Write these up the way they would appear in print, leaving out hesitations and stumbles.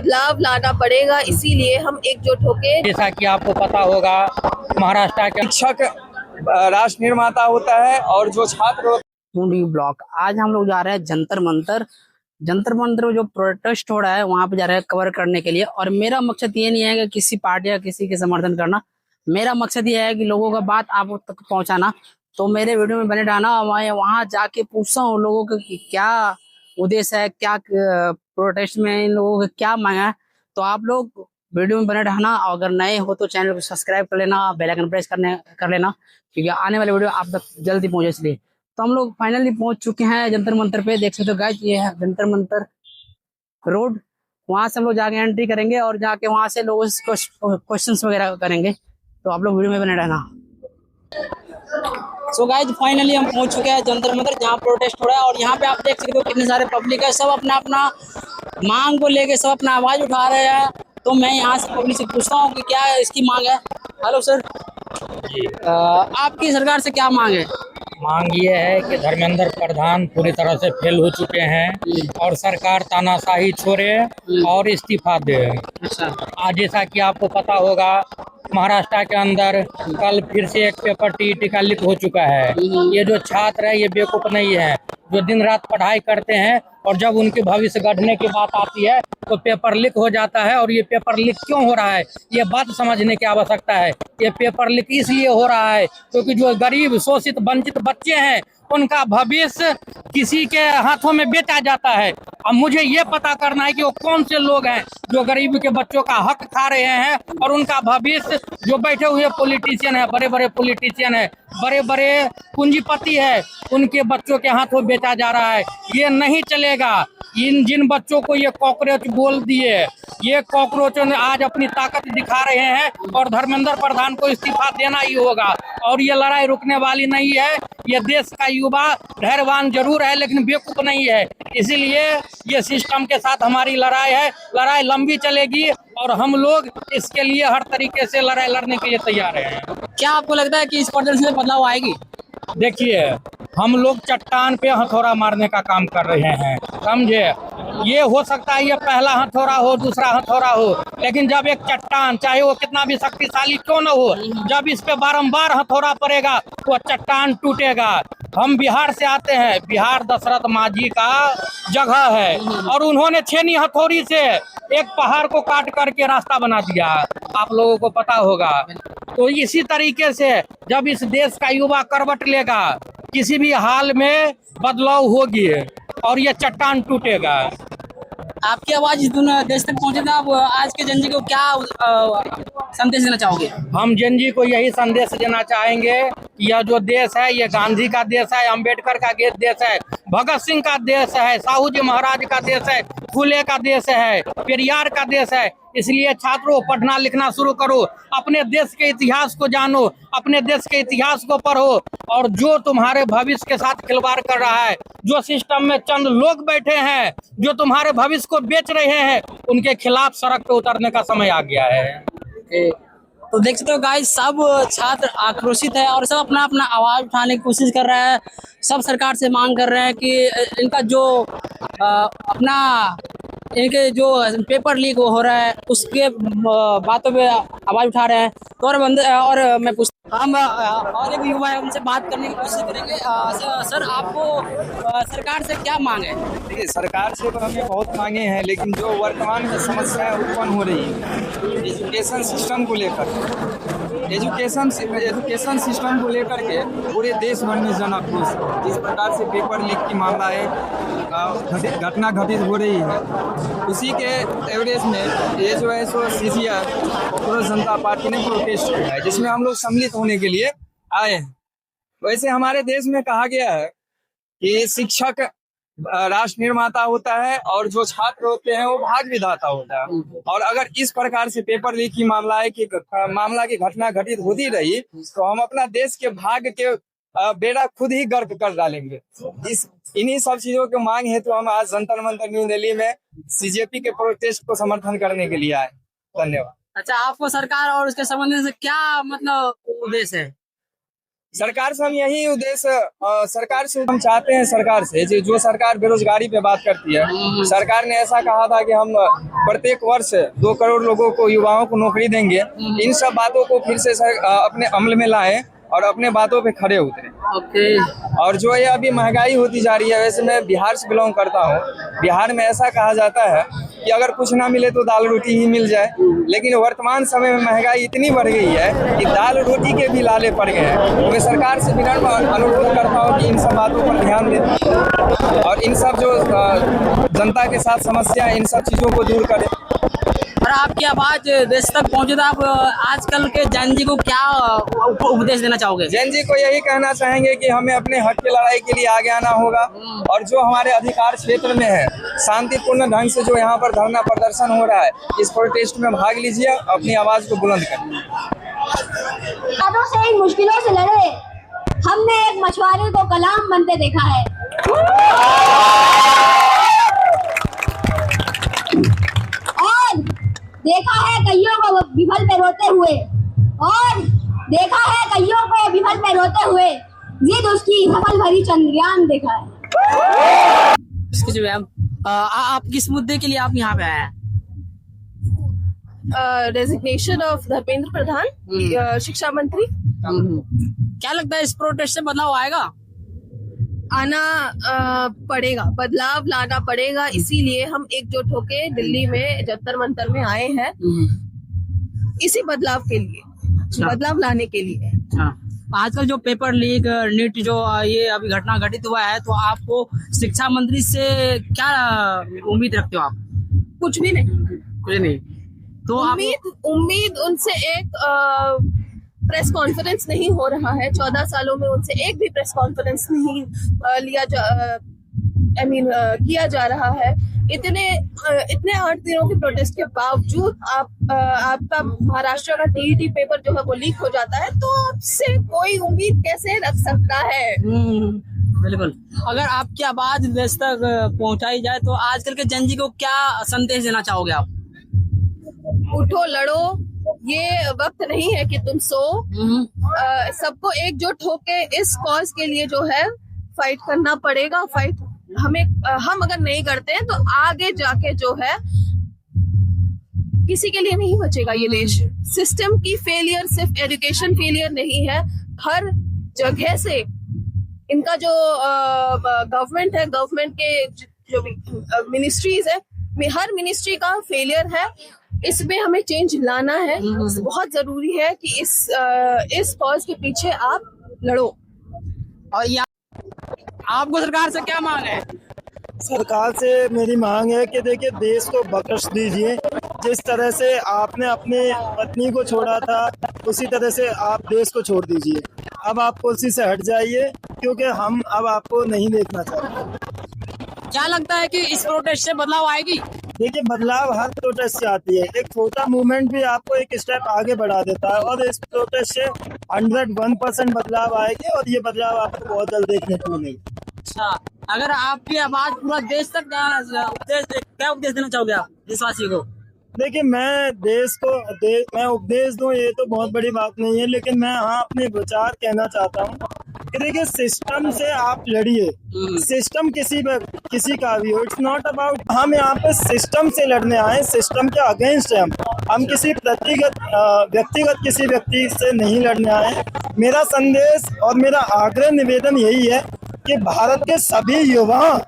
बदलाव लाना पड़ेगा, इसीलिए हम एकजुट होके। जैसा कि आपको पता होगा, महाराष्ट्र के शिक्षक राष्ट्र निर्माता होता है और जो छात्र टूडी ब्लॉक। आज हम लोग जा रहे हैं जंतर मंतर। जंतर मंतर में जो प्रोटेस्ट हो रहा है वहां पे जा रहे हैं कवर करने के लिए। और मेरा मकसद ये नहीं है कि किसी पार्टी या किसी के समर्थन करना, मेरा मकसद ये है कि लोगों का बात आप तक पहुंचाना। तो मेरे वीडियो में बने रहना, मैं वहां जाके पूछता हूँ लोगों को कि क्या उद्देश्य है, क्या प्रोटेस्ट में इन लोगों का क्या मांगा है। तो आप लोग वीडियो में बने रहना, और अगर नए हो तो चैनल को सब्सक्राइब कर लेना, बेल आइकन प्रेस कर लेना, क्योंकि आने वाले वीडियो आप तक जल्दी पहुंचे इसलिए। तो हम लोग फाइनली पहुंच चुके हैं जंतर मंतर पे। देख सकते हो गाइस, ये है जंतर मंतर रोड। वहां से हम लोग जाके एंट्री करेंगे और जाके वहां से लोगों से क्वेश्चंस वगैरह करेंगे। तो आप लोग वीडियो में बने रहना। सो गाइस, फाइनली हम पहुंच चुके हैं जंतर मंतर, जहाँ प्रोटेस्ट हो रहा है। और यहाँ पे आप देख सकते हो कितने सारे पब्लिक है, सब अपना अपना मांग को लेके सब अपना आवाज उठा रहे हैं। तो मैं यहाँ से पब्लिक से पूछता हूँ कि क्या इसकी मांग है। हेलो सर जी, आपकी सरकार से क्या मांग है? मांग ये है कि धर्मेंद्र प्रधान पूरी तरह से फेल हो चुके हैं और सरकार तानाशाही छोड़े और इस्तीफा दे। अच्छा। आज जैसा कि आपको पता होगा, महाराष्ट्र के अंदर कल फिर से एक पेपर टीईटी का लीक हो चुका है। ये जो छात्र है ये बेवकूफ नहीं है, जो दिन रात पढ़ाई करते हैं और जब उनके भविष्य गढ़ने की बात आती है तो पेपर लीक हो जाता है। और ये पेपर लीक क्यों हो रहा है, ये बात समझने की आवश्यकता है। ये पेपर लीक इसलिए हो रहा है क्योंकि जो गरीब शोषित वंचित बच्चे हैं उनका भविष्य किसी के हाथों में बेचा जाता है। अब मुझे ये पता करना है कि वो कौन से लोग हैं जो गरीब के बच्चों का हक खा रहे हैं और उनका भविष्य, जो बैठे हुए पॉलिटिशियन है, बड़े बड़े पॉलिटिशियन है, बड़े बड़े पूंजीपति है, उनके बच्चों के हाथों बेचा जा रहा है। ये नहीं चलेगा। जिन बच्चों को ये कॉकरोच बोल दिए, ये कॉकरोचों ने आज अपनी ताकत दिखा रहे हैं और धर्मेंद्र प्रधान को इस्तीफा देना ही होगा। और ये लड़ाई रुकने वाली नहीं है। ये देश का युवा धैर्यवान जरूर है लेकिन बेवकूफ नहीं है, इसीलिए ये सिस्टम के साथ हमारी लड़ाई है। लड़ाई लंबी चलेगी और हम लोग इसके लिए हर तरीके से लड़ाई लड़ने के लिए तैयार हैं। क्या आपको लगता है कि इस प्रदर्शन से बदलाव आएगी? देखिए, हम लोग चट्टान पे हथौड़ा मारने का काम कर रहे हैं, समझे। ये हो सकता है ये पहला हथौड़ा हो, दूसरा हथौड़ा हो, लेकिन जब एक चट्टान, चाहे वो कितना भी शक्तिशाली क्यों न हो, जब इस पे बारंबार हथौड़ा पड़ेगा तो चट्टान टूटेगा। हम बिहार से आते हैं, बिहार दशरथ मांझी का जगह है और उन्होंने छेनी हथौड़ी से एक पहाड़ को काट करके रास्ता बना दिया, आप लोगों को पता होगा। तो इसी तरीके से जब इस देश का युवा करवट लेगा, किसी भी हाल में बदलाव होगी और ये चट्टान टूटेगा। आपकी आवाज इस दुनिया देश तक पहुंचेगा। आप आज के जनजी को क्या संदेश देना चाहोगे? हम जन जी को यही संदेश देना चाहेंगे कि यह जो देश है ये गांधी का देश है, अंबेडकर का देश है, भगत सिंह का देश है, साहू जी महाराज का देश है, फुले का देश है, पेरियार का देश है। इसलिए छात्रों, पढ़ना लिखना शुरू करो, अपने देश के इतिहास को जानो, अपने देश के इतिहास को पढ़ो। और जो तुम्हारे भविष्य के साथ खिलवाड़ कर रहा है, जो सिस्टम में चंद लोग बैठे हैं जो तुम्हारे भविष्य को बेच रहे हैं, उनके खिलाफ सड़क पे उतरने का समय आ गया है। तो देख सकते हो गाइस, सब छात्र आक्रोशित है और सब अपना अपना आवाज उठाने की कोशिश कर रहा है। सब सरकार से मांग कर रहे हैं कि इनका जो अपना इनके जो पेपर लीक हो रहा है उसके बातों पे आवाज उठा रहे हैं। तो और मैं पूछ हम और एक युवा है, उनसे बात करने की कोशिश करेंगे। सर, आपको सरकार से क्या मांग है? देखिए, सरकार से तो हमें बहुत मांगे हैं, लेकिन जो वर्तमान में समस्याएं उत्पन्न हो रही है एजुकेशन सिस्टम को लेकर, एजुकेशन सिस्टम को लेकर के पूरे देश भर में जन आक्रोश है। जिस प्रकार से पेपर लीक की मामला है, घटना घटित हो रही है, उसी के एवरेज में ये जो है सो CCR पॉपुलर जनता पार्टी ने प्रोटेस्ट किया है, जिसमें हम लोग सम्मिलित होने के लिए आए हैं। वैसे हमारे देश में कहा गया है कि शिक्षक राष्ट्र निर्माता होता है और जो छात्र होते हैं वो भाग्य विधाता होता है। और अगर इस प्रकार से पेपर लीक की मामला की घटना घटित होती रही तो हम अपना देश के भाग्य के बेड़ा खुद ही गर्क कर डालेंगे। इन्हीं सब चीजों की मांग है तो हम आज जंतर मंतर न्यू दिल्ली में CJP के प्रोटेस्ट को समर्थन करने के लिए आए। धन्यवाद। अच्छा, आपको सरकार और उसके संबंध से क्या मतलब उद्देश्य है? सरकार से हम यही उद्देश्य सरकार से हम चाहते हैं, सरकार से जो सरकार बेरोजगारी पे बात करती है, सरकार ने ऐसा कहा था कि हम प्रत्येक वर्ष 2 करोड़ लोगों को, युवाओं को नौकरी देंगे। इन सब बातों को फिर से अपने अमल में लाएं और अपने बातों पे खड़े उतरे। और जो ये अभी महंगाई होती जा रही है, वैसे मैं बिहार से बिलोंग करता हूँ। बिहार में ऐसा कहा जाता है कि अगर कुछ ना मिले तो दाल रोटी ही मिल जाए, लेकिन वर्तमान समय में महंगाई इतनी बढ़ गई है कि दाल रोटी के भी लाले पड़ गए हैं। तो मैं सरकार से विनम्र अनुरोध करता हूँ कि इन सब बातों पर ध्यान दें और इन सब जो जनता के साथ समस्या है, इन सब चीज़ों को दूर करें। और आपकी आवाज देश तक पहुंचे तो आप आजकल के जैन जी को क्या उपदेश देना चाहोगे? जैन जी को यही कहना चाहेंगे कि हमें अपने हक की लड़ाई के लिए आगे आना होगा और जो हमारे अधिकार क्षेत्र में है, शांतिपूर्ण ढंग से जो यहाँ पर धरना प्रदर्शन हो रहा है, इस प्रोटेस्ट में भाग लीजिए, अपनी आवाज को बुलंद करिए। हाथों से इन मुश्किलों से लड़े हमने एक मछुआरे को कलाम बनते देखा है। देखा है कईयों को विफल में रोते हुए, और देखा है कईयों को विफल में रोते हुए, जिद उसकी सफल भरी चंद्रयान देखा है। इसके जो मैम आप किस मुद्दे के लिए आप यहाँ पे आए हैं? रेजिग्नेशन ऑफ धर्मेंद्र प्रधान, शिक्षा मंत्री। क्या लगता है इस प्रोटेस्ट से बदलाव आएगा? आना पड़ेगा, बदलाव लाना पड़ेगा, इसीलिए हम एकजुट होके दिल्ली में जंतर मंतर में आए हैं, इसी बदलाव के लिए, बदलाव लाने के लिए। आजकल जो पेपर लीक, नीट जो ये अभी घटना घटित हुआ है, तो आपको शिक्षा मंत्री से क्या उम्मीद रखते हो आप? कुछ भी नहीं, कुछ नहीं। तो उम्मीद उनसे एक प्रेस कॉन्फ्रेंस नहीं हो रहा है। 14 सालों में उनसे एक भी प्रेस कॉन्फ्रेंस नहीं किया जा रहा है। इतने 8 दिनों के प्रोटेस्ट के बावजूद आपका महाराष्ट्र का टीईटी पेपर जो है वो लीक हो जाता है, तो आपसे कोई उम्मीद कैसे रख सकता है? बिल्कुल। अगर आपकी आवाज देश तक पहुंचाई जाए तो आजकल के जन जी को क्या संदेश देना चाहोगे आप? उठो, लड़ो, ये वक्त नहीं है कि तुम सो। सबको एकजुट होके इस कॉज के लिए जो है फाइट करना पड़ेगा। फाइट हम अगर नहीं करते हैं तो आगे जाके जो है किसी के लिए नहीं बचेगा ये देश। सिस्टम की फेलियर सिर्फ एजुकेशन फेलियर नहीं है, हर जगह से इनका जो गवर्नमेंट है, गवर्नमेंट के जो भी मिनिस्ट्रीज है, हर मिनिस्ट्री का फेलियर है। इसमें हमें चेंज लाना है। बहुत जरूरी है कि इस कॉज के पीछे आप लड़ो। और आपको सरकार से क्या मांग है? सरकार से मेरी मांग है कि देखिए, देश को बख्श दीजिए। जिस तरह से आपने अपने पत्नी को छोड़ा था, उसी तरह से आप देश को छोड़ दीजिए। अब आप कुर्सी से हट जाइए, क्योंकि हम अब आपको नहीं देखना चाहते। क्या लगता है कि इस प्रोटेस्ट से बदलाव आएगी? देखिए, बदलाव हर प्रोटेस्ट से आती है। एक छोटा मूवमेंट भी आपको एक स्टेप आगे बढ़ा देता है, और इस प्रोटेस्ट से 101% बदलाव आएगी, और ये बदलाव आपको बहुत जल्द देखने को मिलेगा। अच्छा, अगर आपकी आवाज पूरा देश तक क्या उपदेश देना चाहोगे आप देशवासी को? देखिए, मैं मैं उपदेश दूं ये तो बहुत बड़ी बात नहीं है, लेकिन मैं अपने विचार कहना चाहता हूँ कि देखिए, सिस्टम से आप लड़िए। सिस्टम किसी का भी हो, इट्स नॉट अबाउट हम यहाँ पे सिस्टम से लड़ने आए, सिस्टम के अगेंस्ट है। हम किसी व्यक्तिगत किसी व्यक्ति से नहीं लड़ने आए। मेरा संदेश और मेरा आग्रह निवेदन यही है कि भारत के सभी युवा,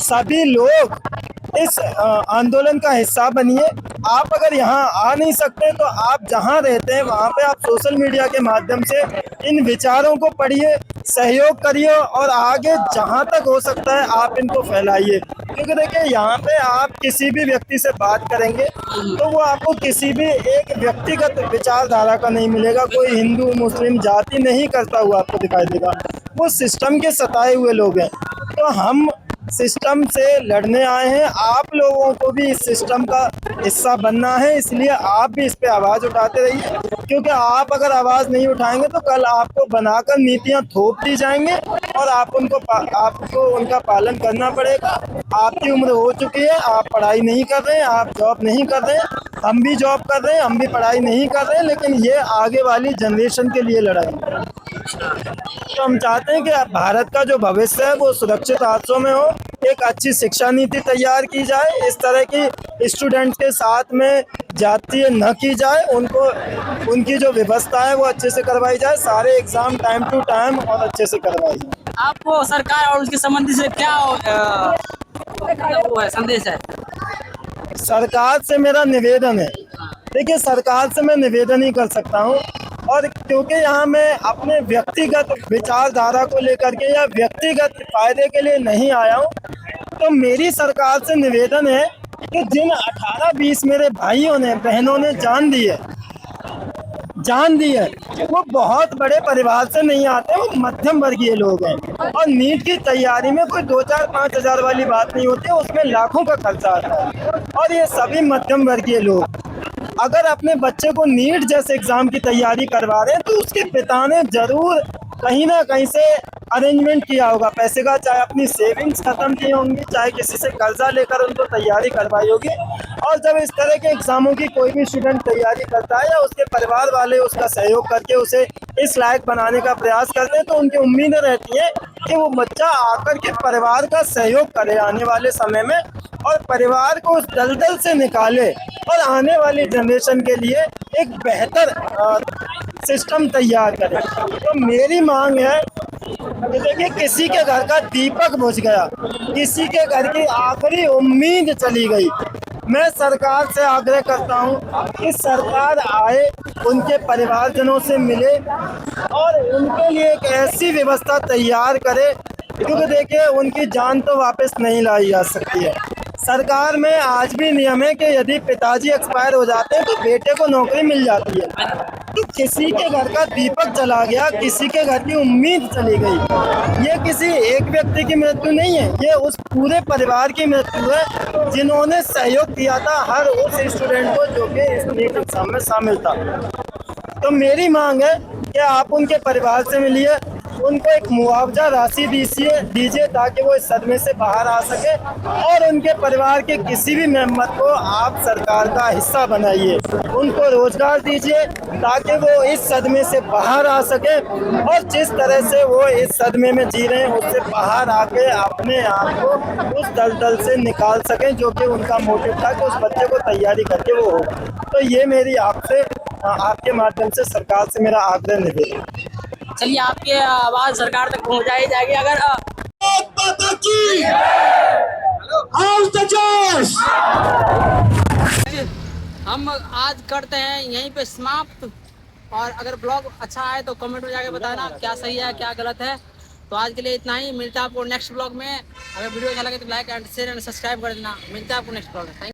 सभी लोग इस आंदोलन का हिस्सा बनिए। आप अगर यहाँ आ नहीं सकते तो आप जहाँ रहते हैं वहाँ पे आप सोशल मीडिया के माध्यम से इन विचारों को पढ़िए, सहयोग करिए, और आगे जहाँ तक हो सकता है आप इनको फैलाइए। क्योंकि देखिए, यहाँ पे आप किसी भी व्यक्ति से बात करेंगे तो वो आपको किसी भी एक व्यक्तिगत विचारधारा का नहीं मिलेगा। कोई हिंदू मुस्लिम जाति नहीं करता हुआ आपको दिखाई देगा। वो सिस्टम के सताए हुए लोग हैं। तो हम सिस्टम से लड़ने आए हैं। आप लोगों को भी इस सिस्टम का हिस्सा बनना है, इसलिए आप भी इस पे आवाज़ उठाते रहिए। क्योंकि आप अगर आवाज़ नहीं उठाएंगे तो कल आपको बनाकर नीतियां थोप दी जाएंगे, और आपको उनका पालन करना पड़ेगा। आपकी उम्र हो चुकी है, आप पढ़ाई नहीं कर रहे हैं, आप जॉब नहीं कर रहे हैं, हम भी जॉब कर रहे हैं, हम भी पढ़ाई नहीं कर रहे हैं, लेकिन ये आगे वाली जनरेशन के लिए लड़ाई है। तो हम चाहते हैं कि भारत का जो भविष्य है वो सुरक्षित हाथों में हो, एक अच्छी शिक्षा नीति तैयार की जाए, इस तरह की स्टूडेंट्स के साथ में जातीय न की जाए, उनको उनकी जो व्यवस्था है वो अच्छे से करवाई जाए, सारे एग्जाम टाइम टू टाइम और अच्छे से करवाई जाए। आपको सरकार और उसके संबंधी से क्या वो है संदेश है? सरकार से मेरा निवेदन है, देखिए सरकार से मैं निवेदन ही कर सकता हूँ, और क्योंकि यहाँ मैं अपने व्यक्तिगत विचारधारा को लेकर के या व्यक्तिगत फायदे के लिए नहीं आया हूँ, तो मेरी सरकार से निवेदन है कि जिन 18-20 मेरे भाइयों ने बहनों ने जान दी है वो बहुत बड़े परिवार से नहीं आते, वो मध्यम वर्गीय लोग हैं, और नीट की तैयारी में कोई 2-4-5 हज़ार वाली बात नहीं होती है, उसमें लाखों का खर्चा आता है। और ये सभी मध्यम वर्गीय लोग अगर अपने बच्चे को नीट जैसे एग्जाम की तैयारी करवा रहे हैं तो उसके पिता ने जरूर कहीं ना कहीं से अरेंजमेंट किया होगा पैसे का, चाहे अपनी सेविंग्स खत्म की होंगी, चाहे किसी से कर्जा लेकर उनको तैयारी करवाई होगी। और जब इस तरह के एग्जामों की कोई भी स्टूडेंट तैयारी करता है या उसके परिवार वाले उसका सहयोग करके उसे इस लायक बनाने का प्रयास करते हैं, तो उनकी उम्मीदें रहती है कि वो बच्चा आकर के परिवार का सहयोग करे आने वाले समय में, और परिवार को उस दलदल से निकाले और आने वाली जनरेशन के लिए एक बेहतर सिस्टम तैयार करें। तो मेरी मांग है कि देखिए, किसी के घर का दीपक बुझ गया, किसी के घर की आखिरी उम्मीद चली गई। मैं सरकार से आग्रह करता हूं कि सरकार आए, उनके परिवारजनों से मिले और उनके लिए एक ऐसी व्यवस्था तैयार करे, क्योंकि देखिए उनकी जान तो वापस नहीं लाई जा सकती है। सरकार में आज भी नियम है कि यदि पिताजी एक्सपायर हो जाते हैं तो बेटे को नौकरी मिल जाती है। तो किसी के घर का दीपक जला गया, किसी के घर की उम्मीद चली गई। ये किसी एक व्यक्ति की मृत्यु नहीं है, ये उस पूरे परिवार की मृत्यु है जिन्होंने सहयोग किया था हर उस स्टूडेंट को जो कि इस नीट एग्जाम में शामिल था। तो मेरी मांग है कि आप उनके परिवार से मिलिए, उनको एक मुआवजा राशि दीजिए ताकि वो इस सदमे से बाहर आ सके, और उनके परिवार के किसी भी मेंबर को आप सरकार का हिस्सा बनाइए, उनको रोजगार दीजिए ताकि वो इस सदमे से बाहर आ सके, और जिस तरह से वो इस सदमे में जी रहे हैं उससे बाहर आके अपने आप को उस दलदल से निकाल सकें जो कि उनका मोटिव था कि उस बच्चे को तैयारी करके वो हो। तो ये मेरी आपके माध्यम से सरकार से मेरा आग्रह निवेदन। चलिए, आपकी आवाज सरकार तक पहुंचाई जाएगी। अगर हम आज करते हैं यहीं पे समाप्त, और अगर ब्लॉग अच्छा आए तो कमेंट में जाके बताना क्या सही है क्या गलत है। तो आज के लिए इतना ही, मिलता है आपको नेक्स्ट ब्लॉग में। अगर वीडियो अच्छा लगे तो like and share and subscribe कर देना। मिलता है आपको नेक्स्ट ब्लॉग में।